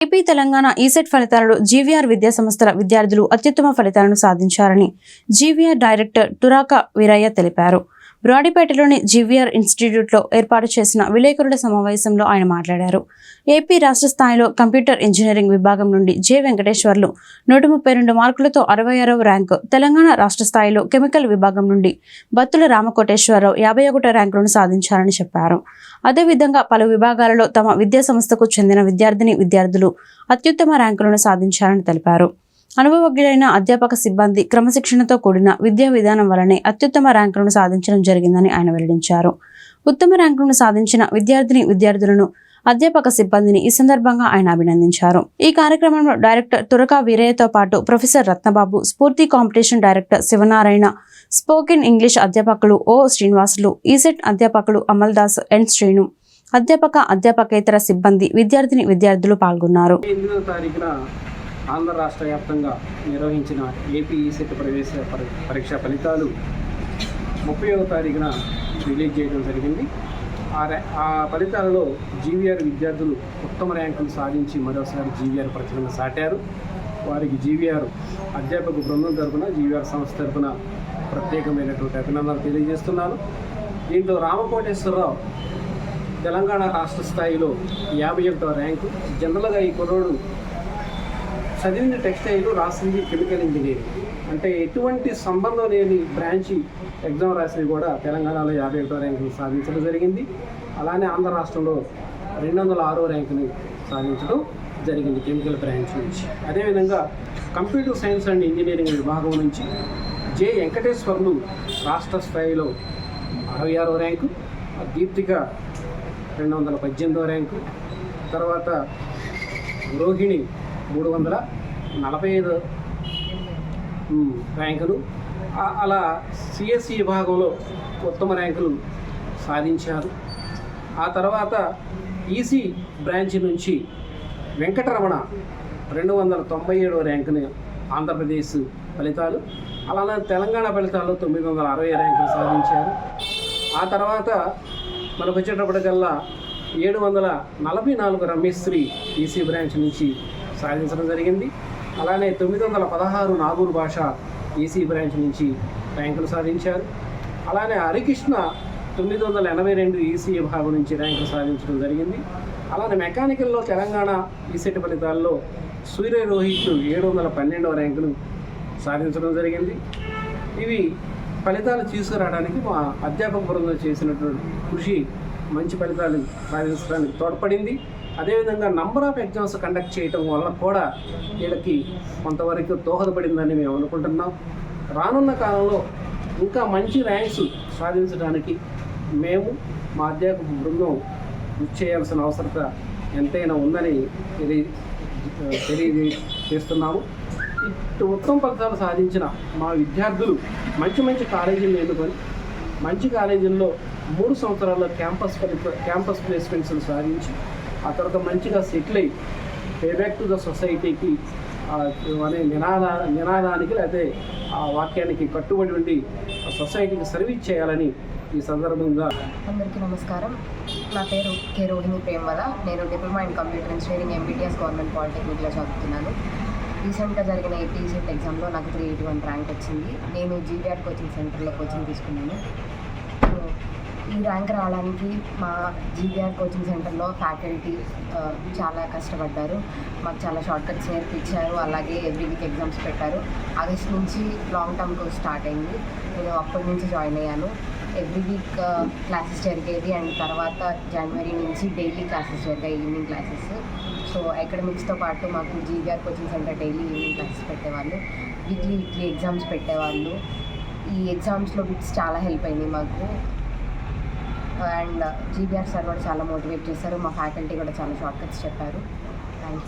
AP Telangana ECET ఫలితాలలో GVR విద్యా సంస్థల విద్యార్థులు అత్యుత్తమ ఫలితాలను సాధించారని జీవీఆర్ డైరెక్టర్ తురాక వీరయ్య తెలిపారు. బ్రాడీపేటలోని జీవీఆర్ ఇన్స్టిట్యూట్లో ఏర్పాటు చేసిన విలేకరుల సమావేశంలో ఆయన మాట్లాడారు. ఏపీ రాష్ట్ర స్థాయిలో కంప్యూటర్ ఇంజనీరింగ్ విభాగం నుండి జె వెంకటేశ్వర్లు 132 మార్కులతో 66వ ర్యాంకు, తెలంగాణ రాష్ట్ర స్థాయిలో కెమికల్ విభాగం నుండి బత్తుల రామకోటేశ్వరరావు 51వ ర్యాంకులను సాధించారని చెప్పారు. అదేవిధంగా పలు విభాగాలలో తమ విద్యా సంస్థకు చెందిన విద్యార్థులు అత్యుత్తమ ర్యాంకులను సాధించారని తెలిపారు. అనుభవజ్ఞులైన అధ్యాపక సిబ్బంది క్రమశిక్షణతో కూడిన విద్యా విధానం వల్లనే అత్యుత్తమ ర్యాంకులను సాధించడం జరిగిందని ఆయన వెల్లడించారు. ఉత్తమ ర్యాంకులను సాధించిన విద్యార్థులను అధ్యాపక సిబ్బందిని ఈ సందర్భంగా ఆయన అభినందించారు. ఈ కార్యక్రమంలో డైరెక్టర్ తురక వీరయ్యతో పాటు ప్రొఫెసర్ రత్నబాబు, స్ఫూర్తి competition director Sivanarayana, spoken English అధ్యాపకులు ఓ శ్రీనివాసులు, ఈసెట్ అధ్యాపకులు అమల్దాస్, ఎన్ శ్రీను, అధ్యాపకేతర సిబ్బంది, విద్యార్థులు పాల్గొన్నారు. ఆంధ్ర రాష్ట్ర వ్యాప్తంగా నిర్వహించిన ఏపీ ఈసెట్ ప్రవేశ పరీక్ష ఫలితాలు 30వ తారీఖున రిలీజ్ చేయడం జరిగింది. ఆ ఫలితాలలో జీవీఆర్ విద్యార్థులు ఉత్తమ ర్యాంకులు సాధించి మరోసారి జీవీఆర్ ప్రతిభను సాటారు. వారికి జీవీఆర్ అధ్యాపక బృందం తరఫున, జీవీఆర్ సంస్థ తరఫున ప్రత్యేకమైనటువంటి అభినందనలు తెలియజేస్తున్నాను. దీంట్లో రామకోటేశ్వరరావు తెలంగాణ రాష్ట్ర స్థాయిలో 51వ ర్యాంకు. జనరల్గా ఈ కుర్రోడు చదివిన టెక్స్టైల్, రాసింది కెమికల్ ఇంజనీరింగ్, అంటే ఎటువంటి సంబంధం లేని బ్రాంచి ఎగ్జామ్ రాసి కూడా తెలంగాణలో 51వ ర్యాంకును సాధించడం జరిగింది. అలానే ఆంధ్ర రాష్ట్రంలో 206వ ర్యాంకుని సాధించడం జరిగింది కెమికల్ బ్రాంచ్ నుంచి. అదేవిధంగా కంప్యూటర్ సైన్స్ అండ్ ఇంజనీరింగ్ విభాగం నుంచి జె వెంకటేశ్వర్లు రాష్ట్ర స్థాయిలో 66వ ర్యాంకు, దీప్తిక 218వ ర్యాంకు, తర్వాత రోహిణి 345 ర్యాంకులు. అలా సిఎస్సి విభాగంలో ఉత్తమ ర్యాంకులు సాధించారు. ఆ తర్వాత ఈసీ బ్రాంచ్ నుంచి వెంకటరమణ 297వ ర్యాంకుని ఆంధ్రప్రదేశ్ ఫలితాలు. అలానే తెలంగాణ ఫలితాల్లో 960 ర్యాంకులు సాధించారు. ఆ తర్వాత మనకు వచ్చేటప్పటికల్లా 744 రమేశ్రీ ఈసీ బ్రాంచ్ నుంచి సాధించడం జరిగింది. అలానే 916 నాగూర్ భాష ఈసీ బ్రాంచ్ నుంచి ర్యాంకులు సాధించారు. అలానే హరికృష్ణ 982 ఈసీ విభాగం నుంచి ర్యాంకులు సాధించడం జరిగింది. అలానే మెకానికల్లో తెలంగాణ ఈసెట్ ఫలితాల్లో సూర్య రోహిత్ 712వ ర్యాంకును సాధించడం జరిగింది. ఇవి ఫలితాలు తీసుకురావడానికి మా అధ్యాపక బృందం చేసినటువంటి కృషి మంచి ఫలితాలు సాధించడానికి తోడ్పడింది. అదేవిధంగా నంబర్ ఆఫ్ ఎగ్జామ్స్ కండక్ట్ చేయటం వల్ల కూడా వీళ్ళకి కొంతవరకు దోహదపడిందని మేము అనుకుంటున్నాం. రానున్న కాలంలో ఇంకా మంచి ర్యాంక్స్ సాధించడానికి మేము మా అధ్యాపక బృందం కృషి చేయాల్సిన అవసరత ఎంతైనా ఉందని తెలియజేస్తున్నాము. ఉత్తమ ఫలితాలు సాధించిన మా విద్యార్థులు మంచి కాలేజీలు ఎన్నుకొని మంచి కాలేజీల్లో 3 సంవత్సరాల్లో క్యాంపస్ ప్లేస్మెంట్స్ సాధించి ఆ తర్వాత మంచిగా సెటిల్ అయ్యి పే బ్యాక్ టు ద సొసైటీకి అనే నినాదానికి లేకపోతే ఆ వాక్యానికి కట్టుబడి ఉండి సొసైటీకి సర్వీస్ చేయాలని ఈ సందర్భంగా. అందరికీ నమస్కారం. నా పేరు కె రోహిణి ప్రేమవల. నేను diploma in computer engineering MBTS government పాలిటెక్నిక్లో చదువుతున్నాను. రీసెంట్గా జరిగిన ఏపీ ఈసెట్ ఎగ్జామ్లో నాకు 381 ర్యాంక్ వచ్చింది. నేను జీవీఆర్ కోచింగ్ సెంటర్లో కోచింగ్ తీసుకున్నాను. ఈ ర్యాంక్ రావడానికి మా జీవీఆర్ కోచింగ్ సెంటర్లో ఫ్యాకల్టీ చాలా కష్టపడ్డారు. మాకు చాలా షార్ట్ కట్స్ నేర్పించారు. అలాగే ఎవ్రీ వీక్ ఎగ్జామ్స్ పెట్టారు. ఆగస్ట్ నుంచి లాంగ్ టర్మ్ కోర్స్ స్టార్ట్ అయింది. నేను అప్పటి నుంచి జాయిన్ అయ్యాను. ఎవ్రీ వీక్ క్లాసెస్ జరిగేది. అండ్ తర్వాత జనవరి నుంచి డైలీ క్లాసెస్ జరిగాయి, ఈవినింగ్ క్లాసెస్. సో అకాడమిక్స్తో పాటు మాకు GVR coaching centre daily evening classes పెట్టేవాళ్ళు. వీక్లీ ఎగ్జామ్స్ పెట్టేవాళ్ళు. ఈ ఎగ్జామ్స్లో బిట్స్ చాలా హెల్ప్ అయినాయి మాకు. అండ్ జీవీఆర్ సార్ కూడా చాలా మోటివేట్ చేశారు. మా ఫ్యాకల్టీ కూడా చాలా షార్ట్ కట్స్ చెప్పారు. Thank you.